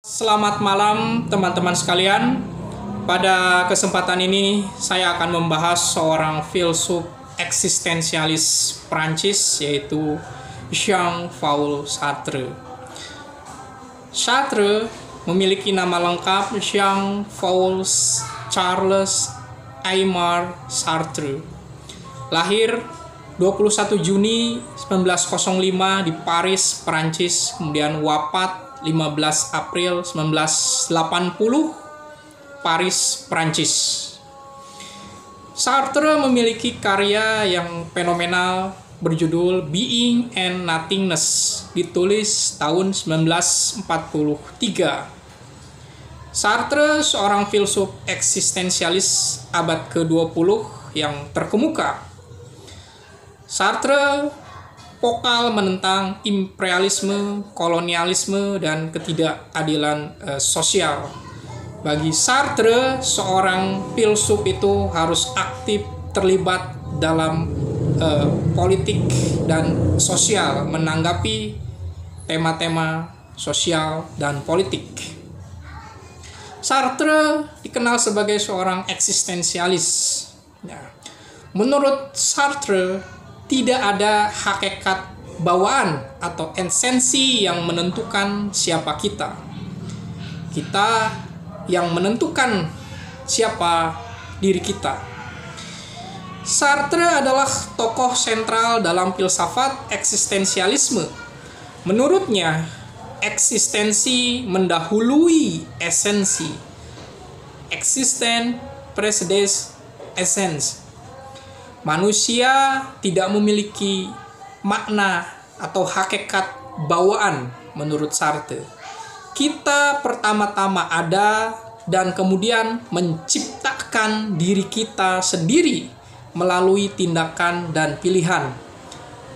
Selamat malam teman-teman sekalian. Pada kesempatan ini saya akan membahas seorang filsuf eksistensialis Prancis, yaitu Jean-Paul Sartre. Sartre memiliki nama lengkap Jean-Paul Charles Aymar Sartre. Lahir 21 Juni 1905 di Paris, Prancis, kemudian wafat 15 April 1980, Paris, Prancis. Sartre memiliki karya yang fenomenal berjudul Being and Nothingness, ditulis tahun 1943. Sartre seorang filsuf eksistensialis abad ke-20 yang terkemuka. Sartre vokal menentang imperialisme, kolonialisme, dan ketidakadilan sosial. Bagi Sartre, seorang filsuf itu harus aktif terlibat dalam politik dan sosial, menanggapi tema-tema sosial dan politik. Sartre dikenal sebagai seorang eksistensialis. Menurut Sartre, tidak ada hakikat bawaan atau esensi yang menentukan siapa kita. Kita yang menentukan siapa diri kita. Sartre adalah tokoh sentral dalam filsafat eksistensialisme. Menurutnya, eksistensi mendahului esensi. Existence precedes essence. Manusia tidak memiliki makna atau hakikat bawaan menurut Sartre. Kita pertama-tama ada dan kemudian menciptakan diri kita sendiri melalui tindakan dan pilihan.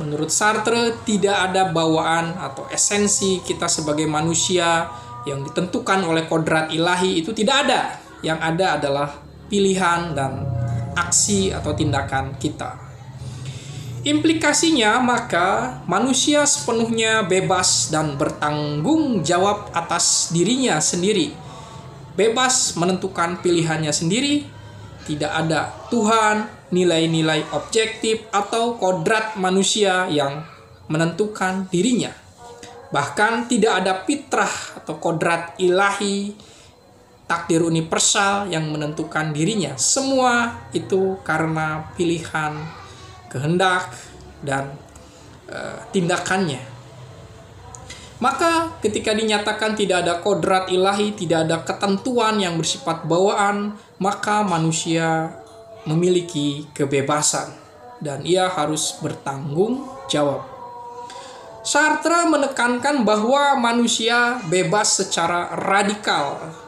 Menurut Sartre, tidak ada bawaan atau esensi kita sebagai manusia yang ditentukan oleh kodrat ilahi, itu tidak ada. Yang ada adalah pilihan dan aksi atau tindakan kita. Implikasinya, maka manusia sepenuhnya bebas dan bertanggung jawab atas dirinya sendiri. Bebas menentukan pilihannya sendiri. Tidak ada Tuhan, nilai-nilai objektif atau kodrat manusia yang menentukan dirinya. Bahkan tidak ada fitrah atau kodrat ilahi, takdir universal yang menentukan dirinya. Semua itu karena pilihan, kehendak, dan tindakannya. Maka ketika dinyatakan tidak ada kodrat ilahi, tidak ada ketentuan yang bersifat bawaan, maka manusia memiliki kebebasan dan ia harus bertanggung jawab. Sartre menekankan bahwa manusia bebas secara radikal.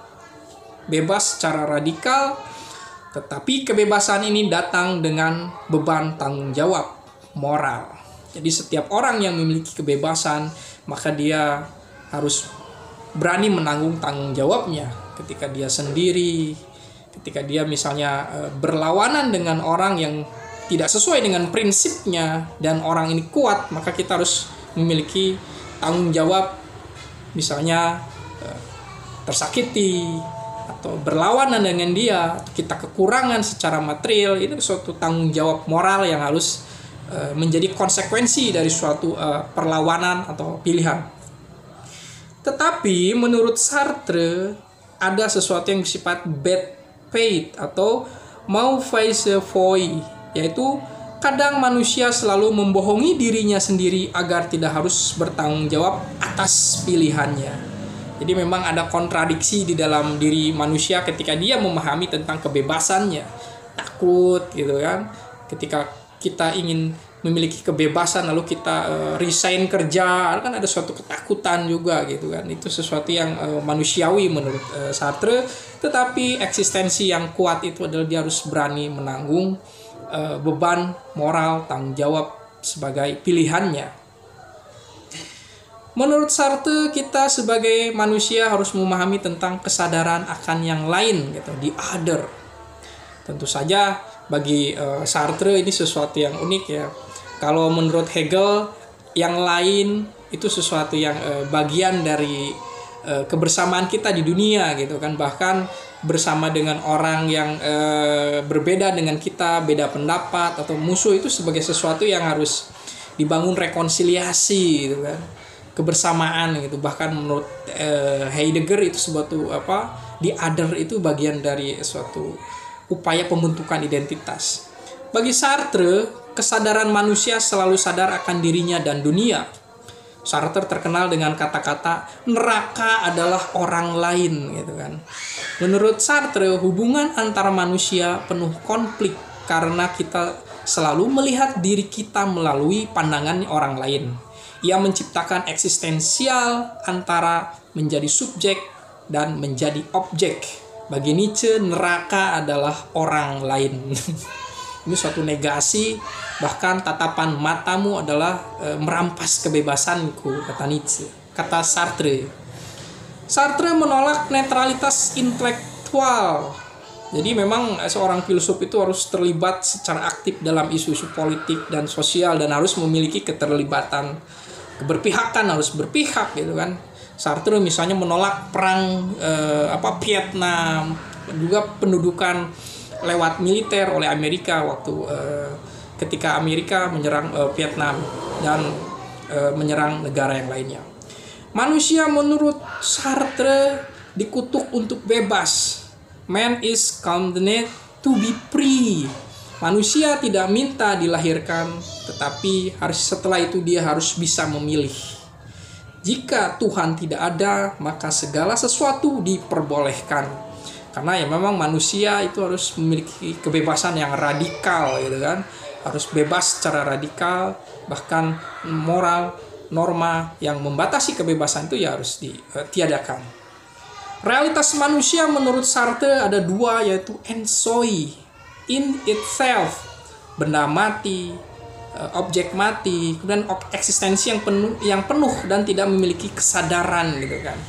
Tetapi kebebasan ini datang dengan beban tanggung jawab moral. Jadi setiap orang yang memiliki kebebasan, maka dia harus berani menanggung tanggung jawabnya ketika dia sendiri, ketika dia misalnya berlawanan dengan orang yang tidak sesuai dengan prinsipnya dan orang ini kuat, maka kita harus memiliki tanggung jawab, misalnya tersakiti atau berlawanan dengan dia, kita kekurangan secara material, itu suatu tanggung jawab moral yang harus menjadi konsekuensi dari suatu perlawanan atau pilihan. Tetapi menurut Sartre ada sesuatu yang bersifat bad faith atau mauvaise foi, yaitu kadang manusia selalu membohongi dirinya sendiri agar tidak harus bertanggung jawab atas pilihannya. Jadi memang ada kontradiksi di dalam diri manusia ketika dia memahami tentang kebebasannya. Takut gitu kan. Ketika kita ingin memiliki kebebasan lalu kita resign kerja, kan ada suatu ketakutan juga gitu kan. Itu sesuatu yang manusiawi menurut Sartre. Tetapi eksistensi yang kuat itu adalah dia harus berani menanggung beban moral, tanggung jawab sebagai pilihannya. Menurut Sartre, kita sebagai manusia harus memahami tentang kesadaran akan yang lain, gitu, the other. Tentu saja bagi Sartre ini sesuatu yang unik ya. Kalau menurut Hegel, yang lain itu sesuatu yang bagian dari kebersamaan kita di dunia gitu kan, bahkan bersama dengan orang yang berbeda dengan kita, beda pendapat atau musuh, itu sebagai sesuatu yang harus dibangun rekonsiliasi gitu kan, kebersamaan gitu. Bahkan menurut Heidegger itu suatu the other itu bagian dari suatu upaya pembentukan identitas. Bagi Sartre, kesadaran manusia selalu sadar akan dirinya dan dunia. Sartre terkenal dengan kata-kata neraka adalah orang lain gitu kan. Menurut Sartre, hubungan antara manusia penuh konflik karena kita selalu melihat diri kita melalui pandangan orang lain. Ia menciptakan eksistensial antara menjadi subjek dan menjadi objek. Bagi Nietzsche, neraka adalah orang lain. Ini suatu negasi, bahkan tatapan matamu adalah merampas kebebasanku, kata Nietzsche. Kata Sartre. Sartre menolak netralitas intelektual. Jadi memang seorang filsuf itu harus terlibat secara aktif dalam isu-isu politik dan sosial, dan harus memiliki keterlibatan, keberpihakan, harus berpihak gitu kan. Sartre misalnya menolak perang Vietnam, juga pendudukan lewat militer oleh Amerika waktu ketika Amerika menyerang Vietnam dan menyerang negara yang lainnya. Manusia menurut Sartre dikutuk untuk bebas. Man is condemned to be free. Manusia tidak minta dilahirkan, tetapi setelah itu dia harus bisa memilih. Jika Tuhan tidak ada, maka segala sesuatu diperbolehkan. Karena ya memang manusia itu harus memiliki kebebasan yang radikal gitu kan. Harus bebas secara radikal, bahkan moral, norma yang membatasi kebebasan itu ya harus ditiadakan. Realitas manusia menurut Sartre ada dua, yaitu ensoi, in itself, benda mati, objek mati, kemudian eksistensi yang penuh dan tidak memiliki kesadaran gitu kan.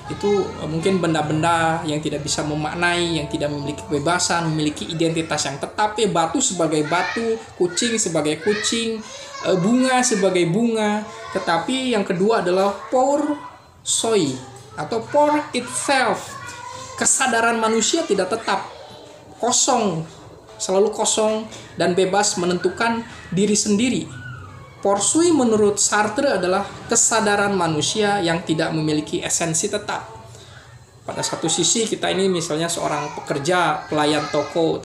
Itu mungkin benda-benda yang tidak bisa memaknai, yang tidak memiliki kebebasan, memiliki identitas yang tetap. Batu sebagai batu, kucing sebagai kucing, bunga sebagai bunga. Tetapi yang kedua adalah porsoi atau por itself. Kesadaran manusia tidak tetap, kosong, selalu kosong dan bebas menentukan diri sendiri. Porsui menurut Sartre adalah kesadaran manusia yang tidak memiliki esensi tetap. Pada satu sisi kita ini misalnya seorang pekerja, pelayan toko,